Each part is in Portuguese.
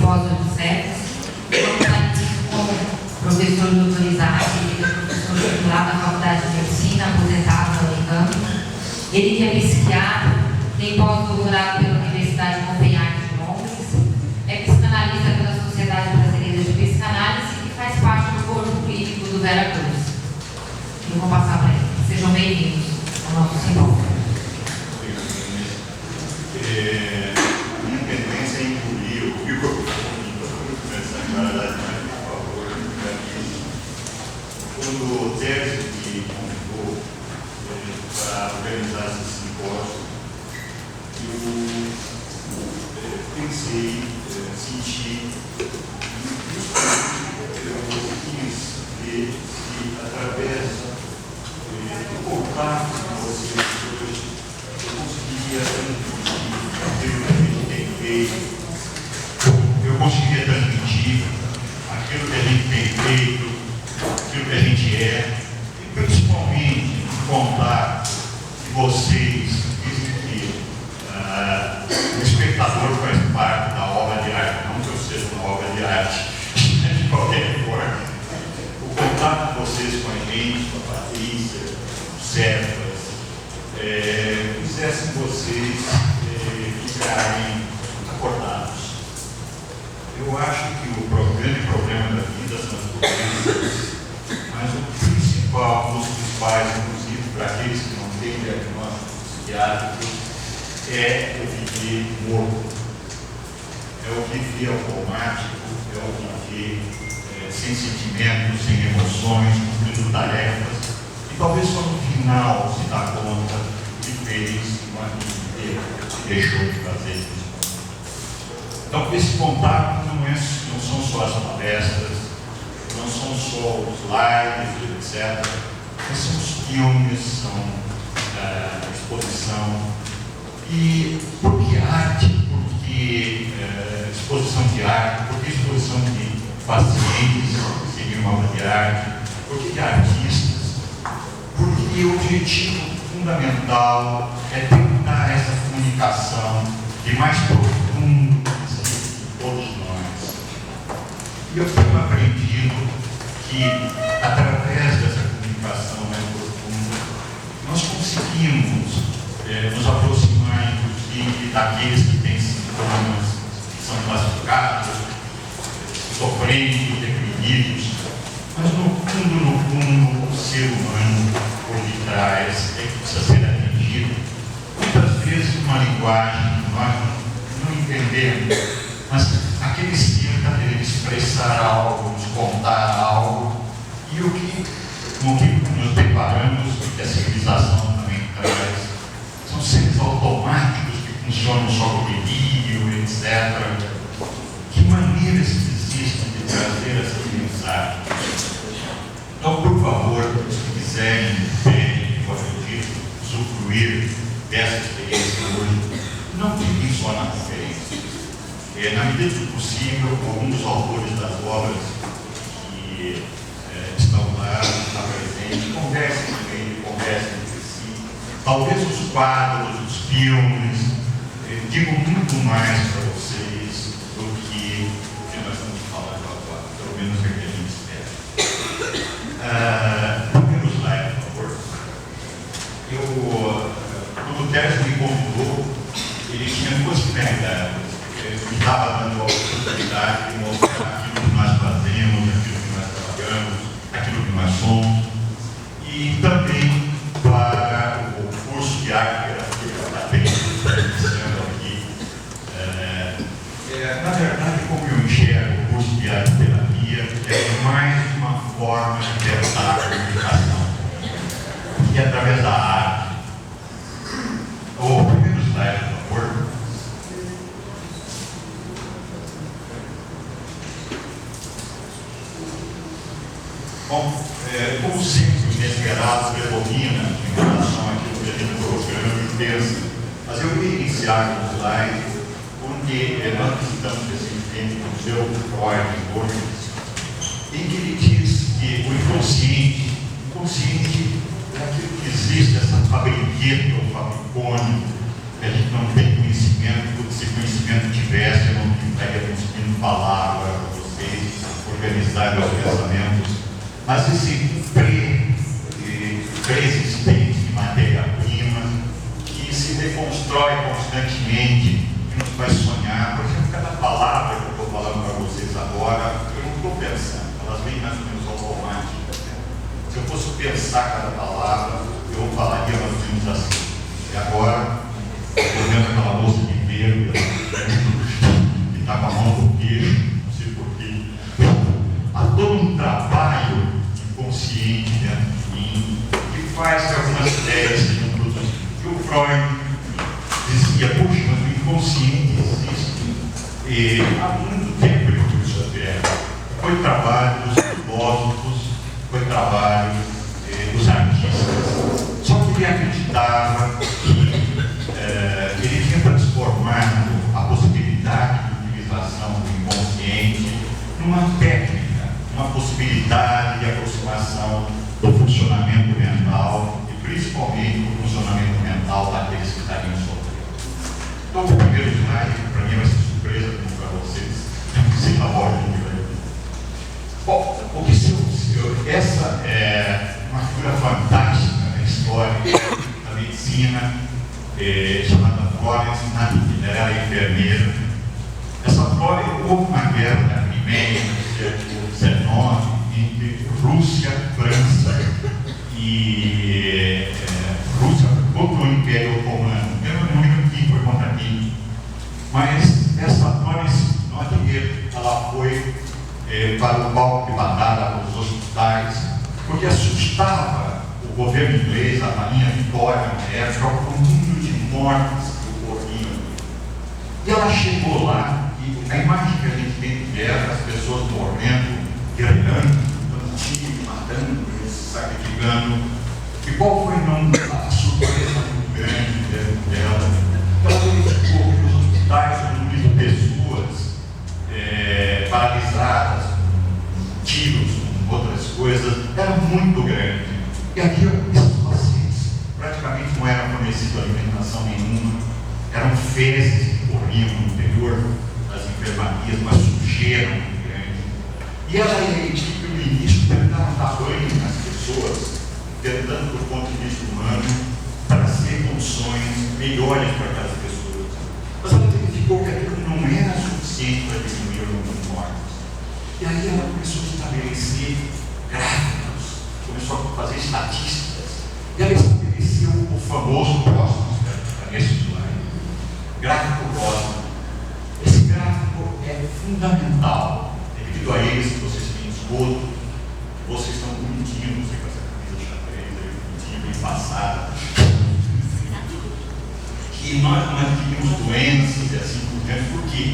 propósito de séculos. Vamos estar aqui com o professor Dr. Isaac, ele é professor titular da Faculdade de Medicina, aposentado da Unicamp. Ele que é psiquiatra, tem pós-doutorado pela Universidade de Copenhague de Londres, é psicanalista pela Sociedade Brasileira de Psicanálise e faz parte do corpo clínico do Vera Cruz. Eu vou passar para ele. Sejam bem-vindos ao nosso simpósio. Minha tendência é engolir o microfone para começar a parar, por favor. Quando o Tércio me convidou para organizar esse simpósio, eu pensei, senti, eu quis ver se através do contato com vocês hoje eu conseguiria aquilo que a gente tem feito, eu conseguiria transmitir aquilo que a gente tem feito, aquilo que a gente é, e principalmente contar que vocês dizem que o espectador faz parte da obra de arte, não que eu seja uma obra de arte, de qualquer forma. O contato de vocês com a gente, com a Patrícia, com o Cefas, fizessem vocês ficarem acordados. Eu acho que o grande problema da vida são as doenças, mas um dos principais, inclusive para aqueles que não têm diagnóstico psiquiátrico, é o viver morto. É o viver automático, é o viver sem sentimentos, sem emoções, cumprindo tarefas, e talvez só no final se dá conta que fez uma vida inteira, se deixou de fazer isso. Então, esse contato não são só as palestras, não são só os lives, etc. Mas são os filmes, são a exposição. E por que arte? Por que exposição de arte? Por que exposição de pacientes que seguem uma obra de arte? Por que de artistas? Porque o objetivo fundamental é tentar essa comunicação de mais profundo de todos nós. E eu tenho aprendido que, através dessa comunicação mais profunda, nós conseguimos nos aproximar, inclusive, daqueles que têm sintomas que são classificados, sofrendo, deprimidos, mas no fundo, o ser humano por detrás é que precisa ser atendido. Muitas vezes uma linguagem que nós não entendemos, mas aquele ser está querendo expressar algo, nos contar algo, e o que nos deparamos, o que a civilização também traz, são seres automáticos que funcionam só com delírio, etc. Que maneiras existem de trazer essas mensagens? Então, por favor, se quiserem, eu acredito, usufruir dessa experiência hoje, não fiquem só na conferência. Na medida do possível, alguns dos autores das obras que estão lá, estão presentes, conversem com ele, conversem entre si. Talvez os quadros, os filmes, digam muito mais para vocês do que nós estamos falando agora, pelo menos é o que a gente espera. Primeiro slide, por favor. Quando o Tércio me convidou, ele tinha duas finalidades. Ele me estava dando a oportunidade de mostrar aquilo que nós fazemos, aquilo que nós trabalhamos, aquilo que nós somos, e também para o curso de arte terapia que está iniciando aqui. Na verdade, como eu enxergo o curso de arte terapia, é mais uma forma de tentar a comunicação, que é através da arte. O primeiro slide, por favor. Bom, como sempre, o inesperado predomina em relação àquilo que a gente programa e pensa. Mas eu ia iniciar com o slide, onde nós visitamos recentemente o Museu Freud em Londres, em que ele diz que o inconsciente é aquilo que existe, essa fabriqueta ou fabricone, que a gente não tem conhecimento, porque se conhecimento tivesse, eu não estaria conseguindo falar verdade, aos pensamentos, mas esse pré-existente de matéria-prima que se reconstrói constantemente, que nos faz sonhar. Por exemplo, cada palavra que eu estou falando para vocês agora, eu não estou pensando, elas vêm mais ou menos automáticas. Se eu fosse pensar cada palavra, eu falaria mais ou menos assim. E agora, estou vendo aquela moça de verde, que está com a mão no queixo, não sei porquê. Há todo um trabalho inconsciente dentro de mim, que faz que algumas ideias sejam produzidas. E o Freud dizia, puxa, mas o inconsciente existe. E há muito tempo ele viu isso até. Foi trabalho dos filósofos, foi trabalho dos artistas. Só que ele acreditava que ele tinha transformado a possibilidade de utilização do inconsciente numa técnica, uma possibilidade de aproximação do funcionamento mental e principalmente do funcionamento mental daqueles que estariam sofrendo. Então, o primeiro slide, para mim, vai ser surpresa como para vocês. Sem a ordem. Bom, essa é uma figura fantástica na história da medicina, chamada Florence Nightingale. Ela era enfermeira. Essa Florence, houve uma guerra na Crimeia, no século XIX, entre Rússia, França e Rússia contra o Império Otomano. Eu não lembro quem foi contra quem, mas essa Florence Nightingale, ela foi para o palco de batalha dos hospitais, porque assustava o governo inglês, a Rainha Vitória, na época, com o número de mortes que ocorriam. E ela chegou lá, e a imagem que a gente tem de guerra, as pessoas morrendo, guerreando, dando tiro, matando, sacrificando. E qual foi a surpresa muito grande dela? Ela verificou que os hospitais, o número de pessoas paralisadas, tiros, outras coisas, era muito grande. E aqui, esses pacientes praticamente não eram fornecidos alimentação nenhuma, eram fezes que corriam no interior das enfermarias, uma sujeira muito grande. E ela e a equipe, no início, tentaram dar banho nas pessoas, tentando, do ponto de vista humano, trazer condições melhores para aquelas pessoas. Mas ela verificou que aquilo não era suficiente para diminuir o número de mortes. E aí ela começou a estabelecer gráficos, começou a fazer estatísticas. E ela estabeleceu o famoso Cosmos, para nesse slide. Gráfico Cosmos. Esse gráfico é fundamental. Devido a eles que vocês têm esgoto, vocês estão bonitinhos, não sei com essa camisa de xadrez, bonitinha, bem passada. Que nós não adquirimos doenças e assim por diante. Por quê?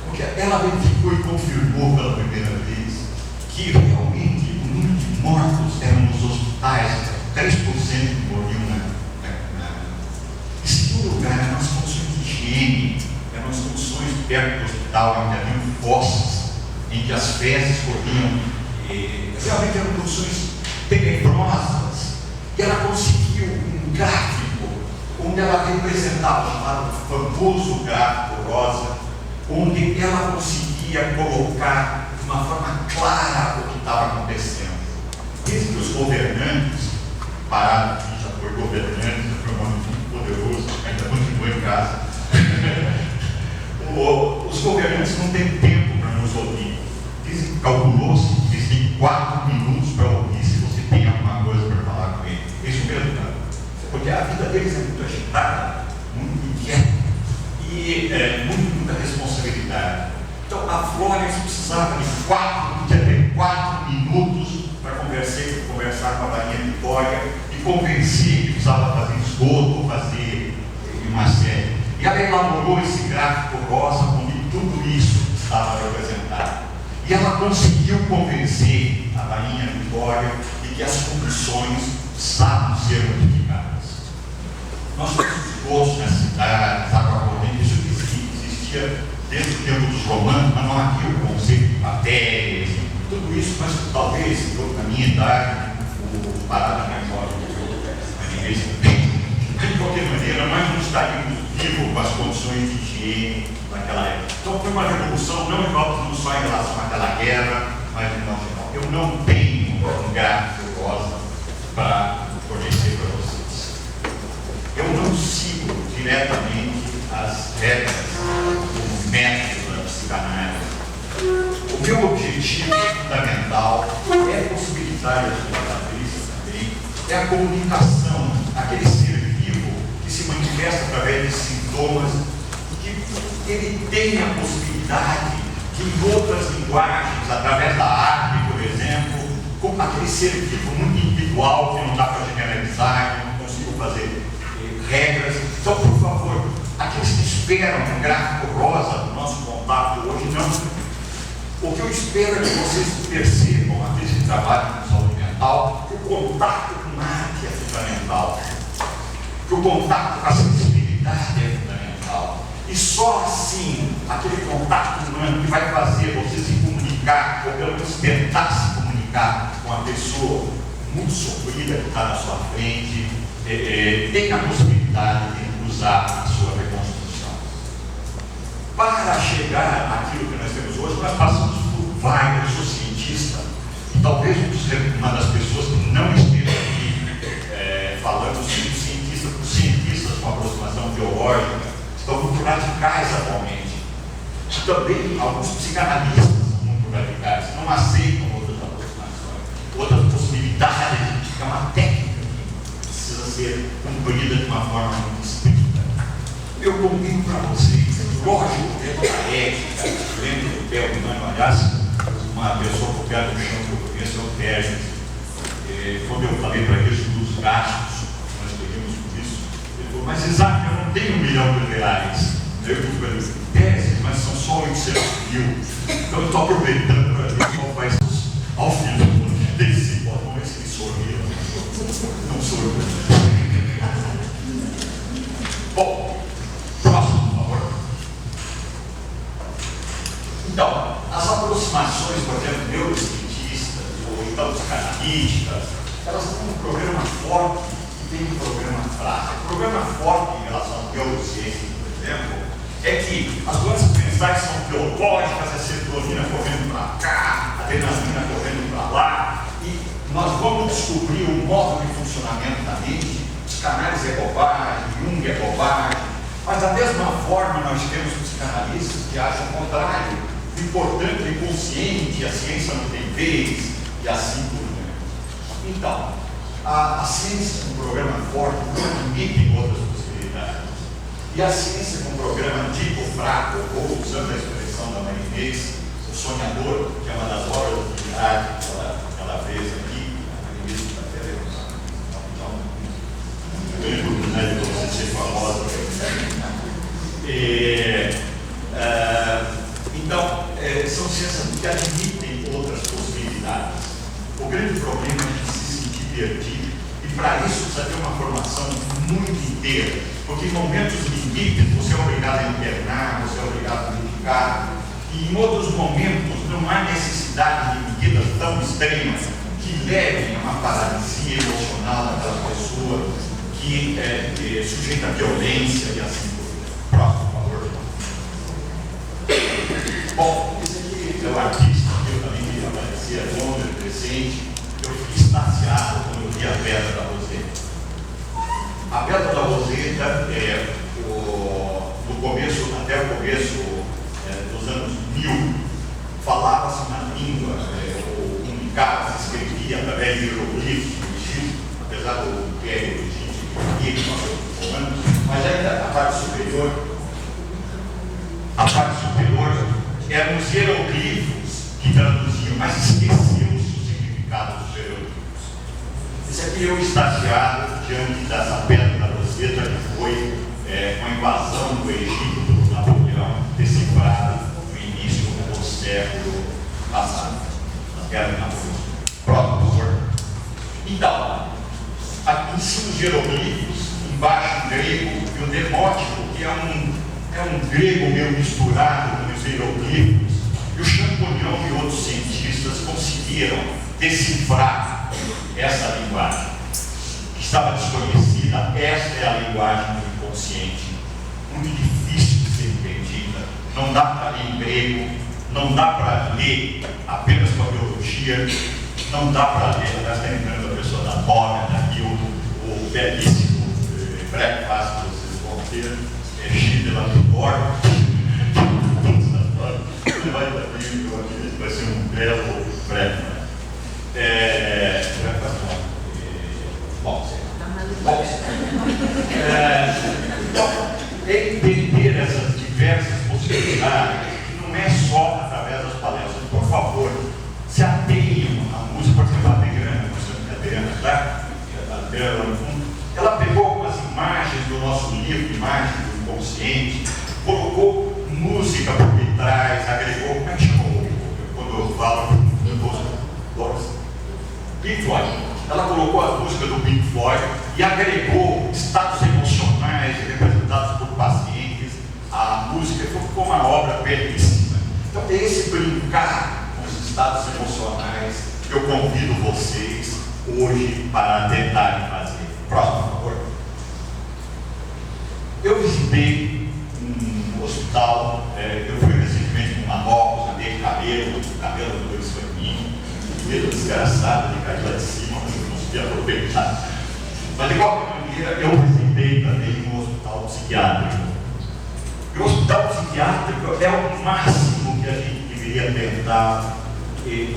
Porque ela verificou e confirmou pela primeira vez que realmente o número de mortos eram nos hospitais, 3% que morriam em segundo lugar, eram as condições de higiene, eram as condições perto do hospital, onde haviam fossas, em que as fezes corriam, realmente eram condições tenebrosas. E ela conseguiu um gráfico onde ela representava, chamado famoso gráfico rosa, onde ela conseguia colocar de uma forma clara o que estava acontecendo. Desde que os governantes, pararam aqui, já foi governante, já foi um homem muito poderoso, ainda continua em casa. Os governantes não têm tempo para nos ouvir. Calculou-se que eles têm 4 minutos para ouvir se você tem alguma coisa para falar com ele. É isso mesmo, cara. Porque a vida deles é muito agitada, muito inquieta e muita responsabilidade. Então a Florence precisava de 4 minutos para conversar com a Rainha Vitória e convencer que precisava fazer esgoto, fazer uma série. E ela elaborou esse gráfico rosa onde tudo isso estava representado. E ela conseguiu convencer a Rainha Vitória de que as condições precisavam ser modificadas. Nós temos esgotos nas cidades, água corrente, isso existia desde o tempo dos romanos, mas não havia o conceito de bactérias, tudo isso, mas talvez, na minha idade, o parado na história, mas ninguém se tem. De qualquer maneira, nós não estaríamos vivos com as condições de higiene naquela época. Então foi uma revolução, não só em relação àquela guerra, mas em nossa eu não tenho um gráfico rosa para fornecer para vocês. Eu não sigo diretamente as regras, o método da psicanálise. O meu objetivo fundamental é possibilitar, e a sua Patrícia também, é a comunicação, aquele ser vivo que se manifesta através de sintomas, que ele tem a possibilidade de, em outras linguagens, através da arte, por exemplo, como aquele ser vivo muito individual, que não dá para generalizar, que não consigo fazer regras. Então, por favor, aqueles que esperam um gráfico rosa do nosso contato hoje, não. O que eu espero é que vocês percebam, aqueles que trabalham com saúde mental, que o contato com a arte é fundamental, que o contato com a sensibilidade é fundamental. E só assim, aquele contato humano que vai fazer você se comunicar, ou pelo menos tentar se comunicar com a pessoa muito sofrida que está na sua frente, tem a possibilidade de usar a sua reconstrução. Para chegar àquilo que nós temos hoje, nós passamos por vários. Eu sou cientista, e talvez uma das pessoas que não esteja aqui falando, os cientistas com aproximação biológica estão muito radicais atualmente. Também alguns psicanalistas são muito radicais, não aceitam outras aproximações, outras possibilidades. É uma técnica que precisa ser cumprida de uma forma muito estrita. Eu convido para vocês, lógico, dentro da ética, dentro do pé humano. Aliás, uma pessoa por pé do chão que eu conheço é o Tércio. Quando eu falei para ele dos gastos, nós teríamos por isso, ele falou: mas Isaac, eu não tenho R$1 milhão. Eu digo para ele: Tércio, mas são só 800 mil. Então eu estou aproveitando para ver qual vai ser ao final desse ponto. Vamos ver se ele sorriu. Não sorriu. Bom, próximo, por favor. Então, as aproximações, por exemplo, neurocientistas ou então psicanalíticas, elas têm um programa forte e tem um programa fraco. O programa forte em relação à neurociência, por exemplo, é que as doenças mentais são biológicas, a serotonina correndo para cá, a adrenalina correndo para lá, e nós vamos descobrir o modo de funcionamento da mente. Psicanálise é bobagem, Jung é bobagem, mas da mesma forma nós temos psicanalistas que acham o contrário. O importante é inconsciente, a ciência não tem vez, e assim por diante. Então, a ciência com um programa forte não admite outras possibilidades. E a ciência com um programa tipo fraco, ou usando a expressão da Marinês, o sonhador, que é uma das obras de arte que ela fez aqui, a Marinês está até eu oportunidade de você ser famosa. Então, são ciências que admitem outras possibilidades. O grande problema é a gente se sentir perdido, e para isso precisa ter uma formação muito inteira, porque em momentos limites você é obrigado a internar, você é obrigado a dedicar, e em outros momentos não há necessidade de medidas tão extremas que levem a uma paralisia emocional daquela pessoa que é sujeita à violência e assim por diante. Próximo, por favor. Bom, esse aqui é o artista que eu também queria aparecer, é Londres, presente. Eu fiquei extasiado quando eu vi a Pedra da Roseta. A Pedra da Roseta no começo, até o começo dos anos 1000, falava-se na língua, comunicava, se escrevia através de hieroglifos do Egito, apesar do Império Egito, mas ainda a parte superior eram os hieroglifos que traduziam, mas esqueciam-se o significado dos hieroglifos. Esse aqui eu extasiado diante dessa Pedra da Roseta, que foi uma invasão do Egito do Napoleão, decifrada no início do século passado, na Guerra de Napoleão. Próximo, por favor. Então, aqui em cima os hieroglifos, embaixo um grego e um demótico, que é um grego meio misturado com os hieroglifos, e o Champollion e outros cientistas conseguiram decifrar essa linguagem, que estava desconhecida. Esta é a linguagem do inconsciente, muito difícil de ser entendida, não dá para ler em grego, não dá para ler apenas com a biologia teologia, não dá para ler, nós está entrando a pessoa da moda, aqui o belíssimo breakfast que vocês vão ter, Schindler do Borgo, vai ser um belo breakfast. Então, entender essas diversas possibilidades, que não é só através das palestras. Por favor, se atenham à música, por exemplo, a Adriana, tá? A Adriana lá no fundo, ela pegou algumas imagens do nosso livro, imagens do inconsciente, colocou música por detrás, agregou, como é que chamou? Quando eu falo Pink Floyd. Ela colocou a música do Pink Floyd e agregou estados emocionais representados por pacientes. A música ficou uma obra belíssima. Então, esse brincar com os estados emocionais que eu convido vocês hoje para tentarem fazer. Próximo, por favor. Eu visitei um hospital, eu fui recentemente com Marrocos, andei de cabelo do meu escaninho, medo desgraçado de cair lá de cima, mas eu não consegui aproveitar. Mas de qualquer maneira, eu visitei também um hospital psiquiátrico. E o hospital psiquiátrico é o máximo que a gente deveria tentar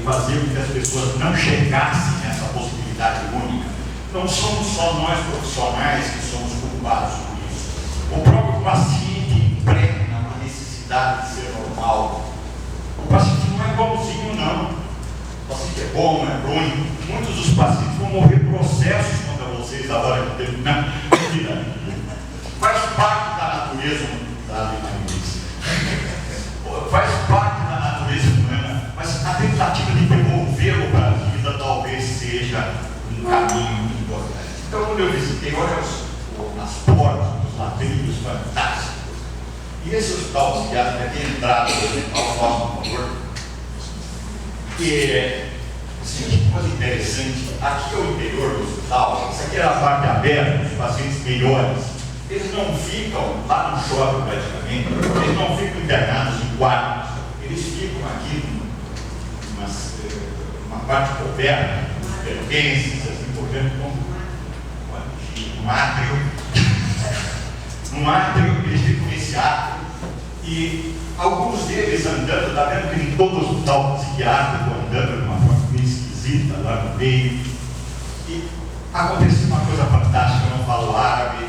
fazer com que as pessoas não chegassem nessa possibilidade única. Não somos só nós profissionais que somos culpados por isso. O próprio paciente impregna uma necessidade de ser normal. O paciente não é bonzinho, não. O paciente é bom, é ruim. Muitos dos pacientes vão morrer processos contra vocês a hora de terminar a vida. Faz parte da natureza faz parte da natureza humana, mas a tentativa de devolvê-lo para a vida talvez seja um caminho importante. Então, quando eu visitei, olha as portas, os ladrilhos fantásticos. E esse hospital psiquiátrico aqui, a entrada do hospital, por favor. E que coisa interessante, aqui é o interior do hospital, isso aqui era a parte aberta dos pacientes melhores. Eles não ficam lá no shopping praticamente, eles não ficam internados em quartos, eles ficam aqui numa parte coberta, pertences, assim por diante, num átrio, eles ficam nesse átrio, e alguns deles andando, está vendo que em todo hospital psiquiátrico andando de uma forma meio esquisita lá no meio, e aconteceu uma coisa fantástica, eu não falo árabe,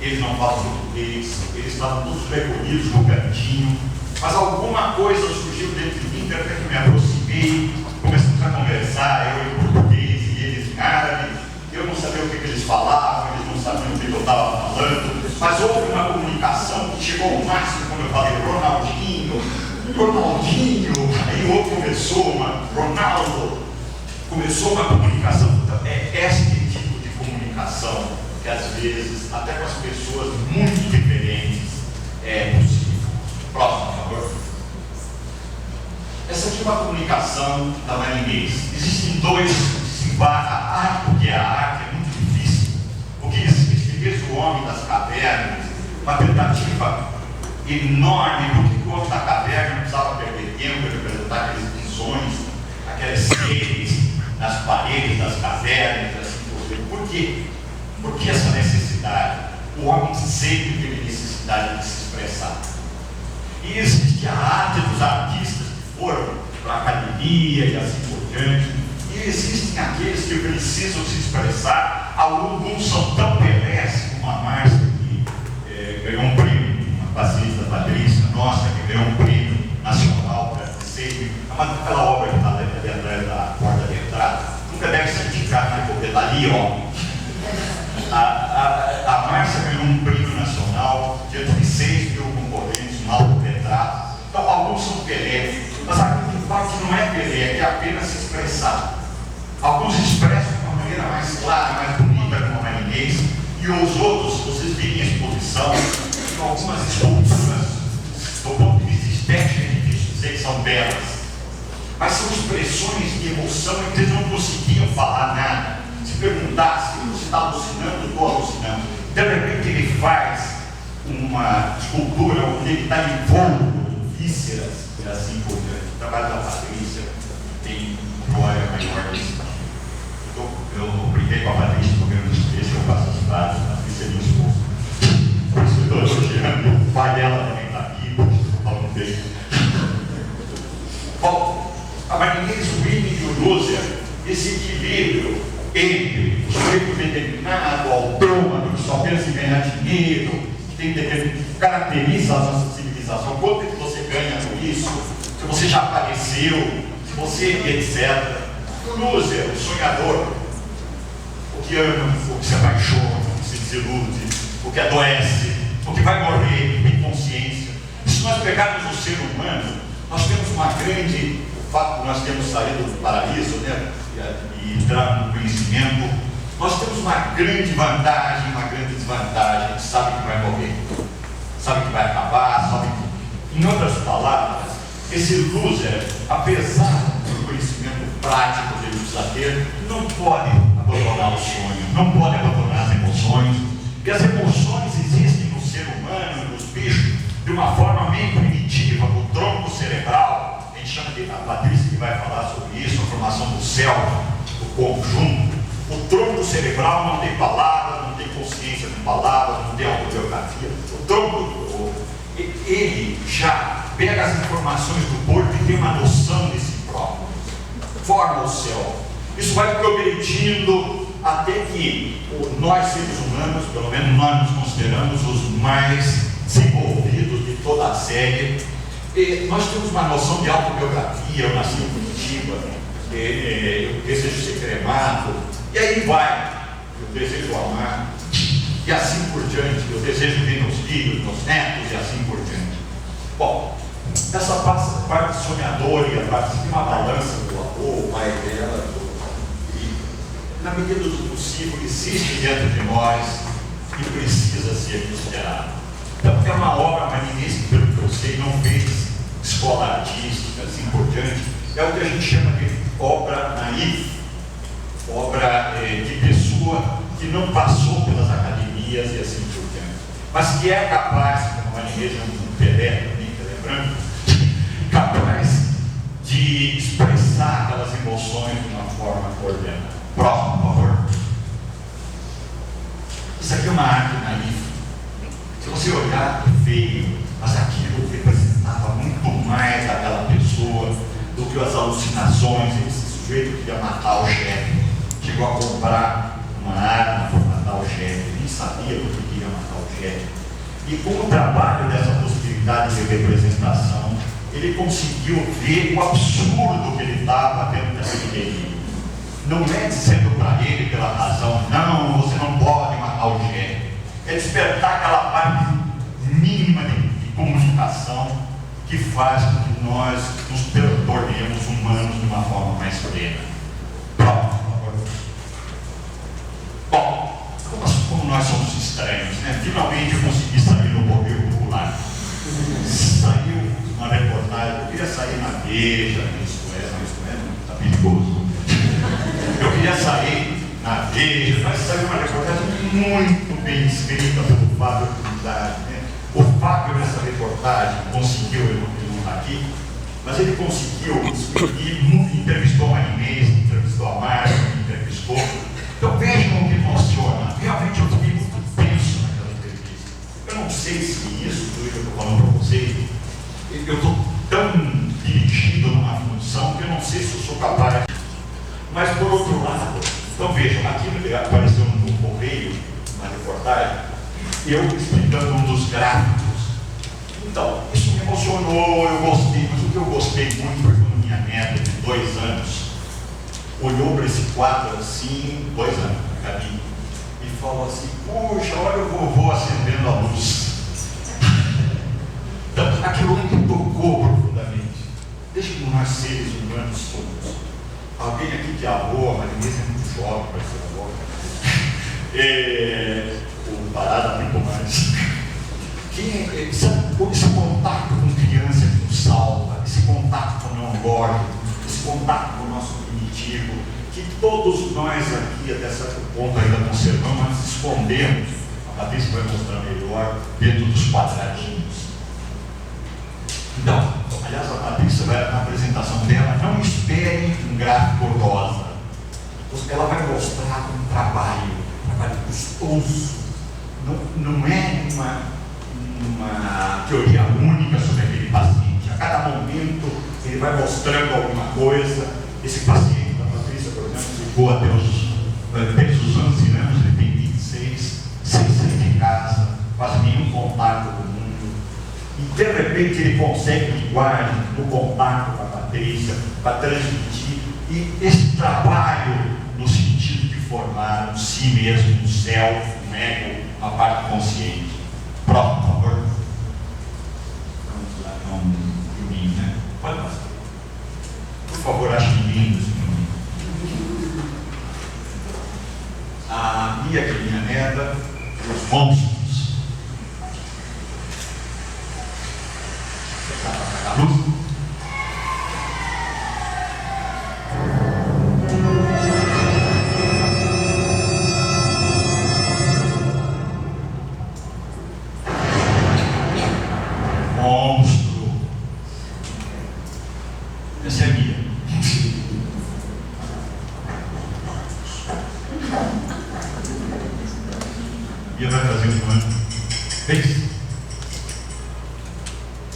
eles não falam português, eles estavam todos recolhidos no cantinho, mas alguma coisa surgiu dentro de mim, até que me aproximei, começamos a conversar, eu em português e eles em árabe, eu não sabia o que eles falavam, eles não sabiam o que eu estava falando, mas houve uma comunicação que chegou ao máximo quando eu falei Ronaldinho, aí o outro começou Ronaldo, começou uma comunicação, é este tipo de comunicação que às vezes, até com as pessoas muito diferentes, é possível. Próximo, por favor. Essa aqui é uma comunicação da marinês. Existem dois, a arte, porque a arte é muito difícil. O que existe desde o homem das cavernas, uma tentativa enorme, porque o homem da caverna não precisava perder tempo de representar aqueles visões, aqueles seres nas paredes das cavernas, assim por diante. Por quê? Por que essa necessidade? O homem sempre teve necessidade de se expressar. E existe a arte dos artistas que foram para a academia e assim por diante. E existem aqueles que precisam se expressar. Alguns são tão pelés como a Márcia, que ganhou um prêmio, uma paciente da Patrícia, nossa, que ganhou um prêmio nacional para dizer, aquela obra que está ali atrás da porta de entrada, nunca deve ser indicada, porque está ali, ó. A Márcia ganhou um prêmio nacional diante de 6 mil concorrentes, um autorretrato. Então, alguns são Pelé, mas aquilo que fala que não é Pelé, que é apenas se expressar. Alguns expressam de uma maneira mais clara, mais bonita, como a marinês, e os outros, vocês virem a exposição, tem algumas esculturas, do ponto de vista estético, é difícil dizer que são belas, mas são expressões de emoção em que eles não conseguiam falar nada. Se perguntar se você está alucinando, eu estou alucinando. De repente ele faz uma escultura onde ele está envolto em vísceras, e assim por diante. O trabalho da Patrícia tem um glória maior desse mundo. Eu brinquei com a Patrícia no governo dos três, eu faço as frases, a Patrícia é minha esposa. Por isso que eu estou elogiando, o pai dela também está aqui, falando bem. Bom, a Martinez, o Winnie e o Loser, esse equilíbrio entre o sujeito determinado, autônomo, que só pensa em ganhar dinheiro, que tem que caracteriza a nossa civilização, quanto que você ganha com isso, se você já apareceu, se você, etc. O loser, o sonhador, o que ama, o que se apaixona, o que se desilude, o que adoece, o que vai morrer, tem consciência. E se nós pegarmos o ser humano, nós temos uma grande, o fato de nós termos saído do paraíso, né, e entrar no conhecimento, nós temos uma grande vantagem, uma grande desvantagem. A gente sabe que vai morrer, sabe que vai acabar, sabe que, em outras palavras, esse loser, apesar do conhecimento prático que ele precisa ter, não pode abandonar o sonho, não pode abandonar as emoções, porque as emoções existem no ser humano e nos bichos de uma forma meio primitiva, no tronco cerebral. A gente chama de, a Patrícia que vai falar sobre isso, a formação do céu, do conjunto. O tronco cerebral não tem palavras, não tem consciência de palavras, não tem autobiografia. O tronco, ele já pega as informações do corpo e tem uma noção de si próprio, forma o céu. Isso vai progredindo até que nós, seres humanos, pelo menos nós nos consideramos os mais desenvolvidos de toda a série. E nós temos uma noção de autobiografia. Eu nasci em Curitiba, eu desejo ser cremado, e aí vai, eu desejo amar, e assim por diante, eu desejo ver meus filhos, meus netos, e assim por diante. Bom, essa parte sonhadora e a parte de uma balança do avô, o pai dela, e na medida do possível existe dentro de nós e precisa ser considerado. Então é uma obra, mas ninguém, pelo que eu sei, não fez escola artística, assim por diante. É o que a gente chama de obra naif, obra de pessoa que não passou pelas academias e assim por diante, mas que é capaz, como a Inês é um Pelé também, lembrando, capaz de expressar aquelas emoções de uma forma coordenada. Próximo, por favor. Isso aqui é uma arte naif. Se você olhar, é feio, mas aquilo representava muito mais aquela pessoa do que as alucinações. Esse sujeito queria matar o chefe, chegou a comprar uma arma para matar o chefe, nem sabia porque queria matar o chefe. E com o trabalho dessa possibilidade de representação, ele conseguiu ver o absurdo que ele estava dentro daquele delírio. Não é dizendo para ele pela razão, não, você não pode matar o chefe. É despertar aquela parte mínima de comunicação que faz com que nós nos tornemos humanos de uma forma mais plena. Pronto, por favor. Bom, como nós somos estranhos, né? Finalmente eu consegui sair no Poder Popular. Saiu uma reportagem, eu queria sair na Veja, isso é, está perigoso. Eu queria sair na Veja, mas saiu uma reportagem muito bem escrita pelo Fábio Trindade, né? O Fábio, nessa reportagem, conseguiu, ele não está aqui, mas ele conseguiu e entrevistou a Marinês, entrevistou a Márcia, entrevistou. Então vejam como que funciona. Realmente eu fiquei muito tenso naquela entrevista. Eu não sei se isso, tudo que eu estou falando para vocês, eu estou tão dirigido numa função que eu não sei se eu sou capaz. Mas por outro lado, então vejam, aqui apareceu no Correio, na reportagem, eu explicando um dos gráficos. Então, isso me emocionou, eu gostei, mas o que eu gostei muito foi quando minha neta, de 2 anos, olhou para esse quadro assim, 2 anos, Gabi, e falou assim: puxa, olha o vovô acendendo a luz. Então, aquilo me tocou profundamente. Desde que nós seres humanos somos. Alguém aqui que é avô, mas ninguém é muito jovem para ser avô. Ou parada muito mais. Esse contato com criança que nos salva, esse contato com o não gordo, esse contato com o nosso primitivo, que todos nós aqui, até certo ponto, ainda conservamos, mas escondemos. A Patrícia vai mostrar melhor dentro dos quadradinhos. Então, Aliás, a Patrícia, na apresentação dela, não espere um gráfico rosa. Ela vai mostrar um trabalho custoso. Não é uma teoria única sobre aquele paciente. A cada momento ele vai mostrando alguma coisa. Esse paciente da Patrícia, por exemplo, ficou até os 11 anos, ele tem 26, sem sair de casa, quase nenhum contato com o mundo. E de repente ele consegue linguagem no contato com a Patrícia, para transmitir. E esse trabalho no sentido de formar um si mesmo, um self, um ego, uma parte consciente. Próximo, por favor. Vamos lá com o filminho, né? Pode passar. Por favor, ache lindo esse filminho. A Mia, que é minha neta, os monstros. A luz. Monstro. Essa é a Mia. Mia vai fazer um pano. Fez.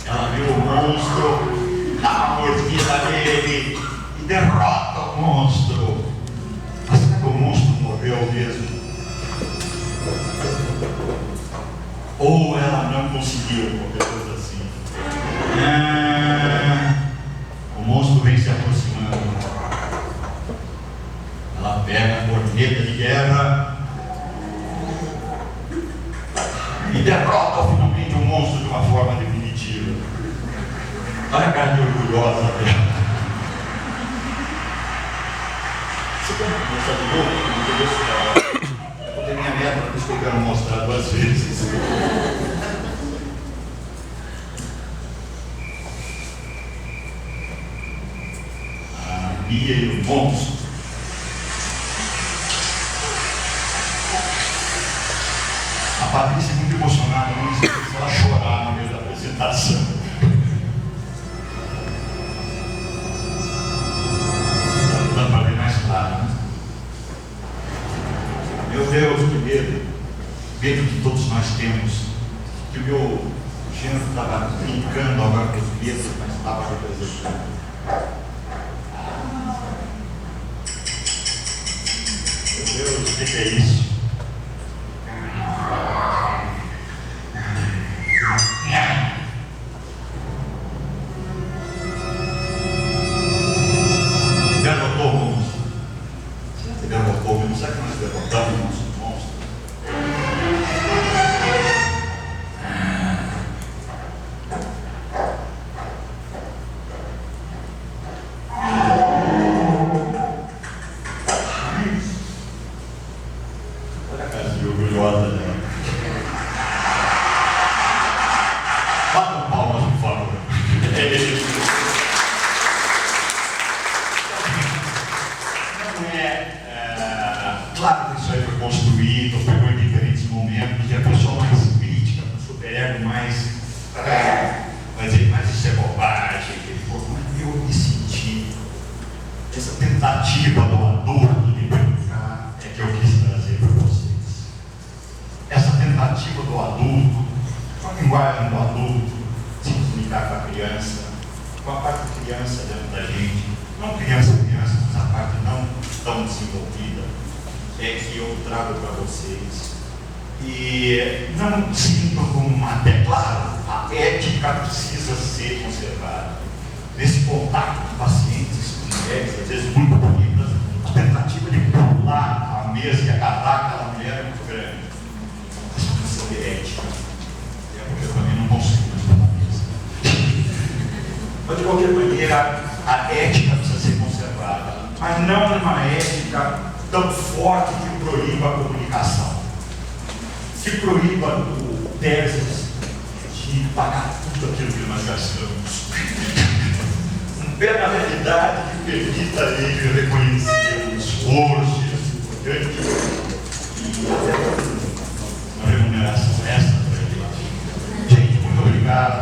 Ela viu o monstro, dá uma mordida nele e derrota o monstro. Mas será que o monstro morreu mesmo? Ou ela não conseguiu, qualquer coisa assim. O monstro vem se aproximando. Ela pega a corneta de guerra e derrota finalmente o monstro de uma forma definitiva. Olha a cara de orgulhosa dela. Você quer mostrar de novo? Porque minha neta, por isso que eu quero mostrar 2 vezes. A Mia e o monstro. A Patrícia é muito emocionada, não sei se ela chorar no meio da apresentação. Dá para ver mais claro, né? Meu Deus, que medo que todos nós temos, que o meu gênero estava brincando agora com os medos, mas estava representando. Meu Deus, o que é isso? Derrotou o monstro. Será que derrotou o monstro? Será que nós derrotamos o nosso monstro? Olha a cara de orgulhosa dela. Bata palmas, por favor. Claro que isso aí foi construído, pegou em diferentes momentos, e a pessoa mais crítica, o superego mais vai dizer, mas isso é bobagem, mas eu me senti, essa tentativa do adulto de brincar é que eu quis trazer para vocês. Essa tentativa do adulto, com a linguagem do adulto, se comunicar com a criança, com a parte de criança dentro da gente, não criança, mas a parte não tão desenvolvida, é que eu trago para vocês. E não sintam como uma até, claro, a ética precisa ser conservada. Nesse contato com pacientes, com mulheres, às vezes muito bonitas, a tentativa de pular a mesa e agarrar aquela mulher é muito grande. Mas precisa de ética. É porque eu também não consigo pular a mesa. Mas de qualquer maneira, a ética precisa ser conservada. Mas não uma ética tão forte que proíba a comunicação, que proíba o Teses de pagar tudo aquilo que nós gastamos. Um pé na realidade que permita a ele reconhecer o esforço e assim por diante, e uma remuneração essa para ele. Gente, muito obrigado.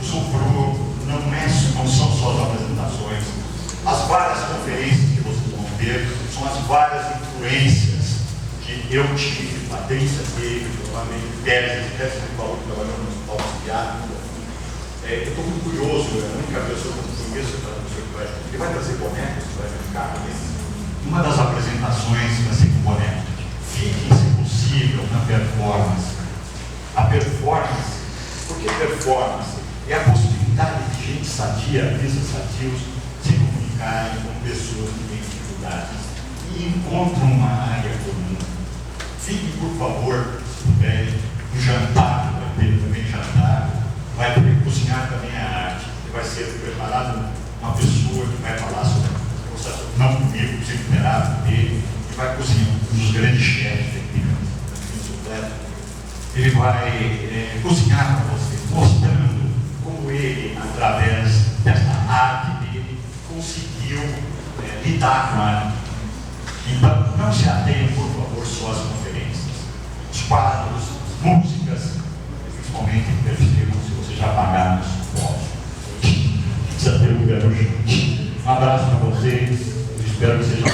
O Sopro não é só referências que eu tive, Patrícia teve, provavelmente Tese me falou que trabalhou no Hospital Psiquiátrico. Eu estou muito curioso, a única pessoa que eu conheço que vai trazer bonecos, vai brincar com isso. Uma das apresentações vai ser com boneco. Fiquem, se possível, na performance. A performance, por que performance? É a possibilidade de gente sadia, artistas sadios, se comunicarem com pessoas que têm dificuldades e encontram uma área comum. Fiquem, por favor, se puderem, no jantar, vai ter também jantar, vai ter cozinhar também a arte, vai ser preparado uma pessoa que vai falar sobre o processo, não comigo, o psicoterapeuta dele, que vai cozinhar, um dos grandes chefes daqui, ele vai cozinhar para você, mostrando como ele, através dessa arte dele, conseguiu lidar com a arte. Então, não se atenham, por favor, só às conferências, os quadros, músicas, principalmente, percebam se vocês já pagaram os postos. Precisa ter lugar no chão. Um abraço para vocês, eu espero que sejam